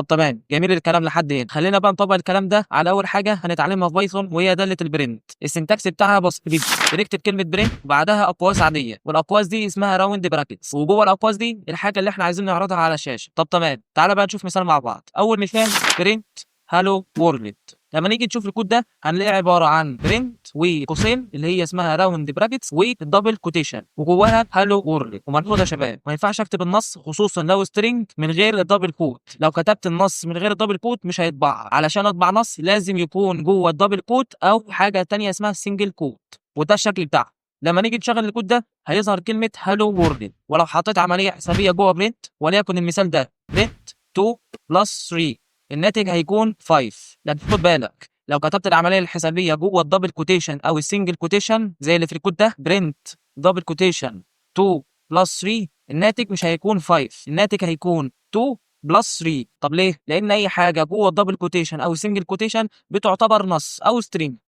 طب تمام، جميل الكلام لحد هنا. خلينا بقى نطبق الكلام ده على اول حاجه هنتعلمها في بايثون، وهي داله البرنت. السنتكس بتاعها بسيط جدا، بنكتب كلمه برنت وبعدها اقواس عاديه، والاقواس دي اسمها راوند براكتس، وجوه الاقواس دي الحاجه اللي احنا عايزين نعرضها على الشاشه. طب تمام، تعالى بقى نشوف مثال مع بعض. اول مثال برنت هالو وورلد. لما نيجي نشوف الكود ده هنلاقي عباره عن برنت وقوسين اللي هي اسمها راوند براكتس والدبل كوتيشن وجواها هالو وورلد. وملحوظه يا شباب، ما ينفعش اكتب النص خصوصا لو سترينج من غير الدبل كوت. لو كتبت النص من غير الدبل كوت مش هيطبع. علشان اطبع نص لازم يكون جوه الدبل كوت او حاجه تانية اسمها سنجل كوت، وده الشكل بتاعه. لما نيجي نشغل الكود ده هيظهر كلمه هالو وورلد. ولو حطيت عمليه حسابيه جوه برنت، وليكن المثال ده برنت 2 بلس 3، الناتج هيكون 5. لكن خد بالك، لو كتبت العمليه الحسابيه جوه الدبل كوتيشن او السنجل كوتيشن زي اللي في الكود ده برنت دبل كوتيشن 2 بلس 3، الناتج مش هيكون 5، الناتج هيكون 2 بلس 3. طب ليه؟ لان اي حاجه جوه الدبل كوتيشن او السنجل كوتيشن بتعتبر نص او سترينج.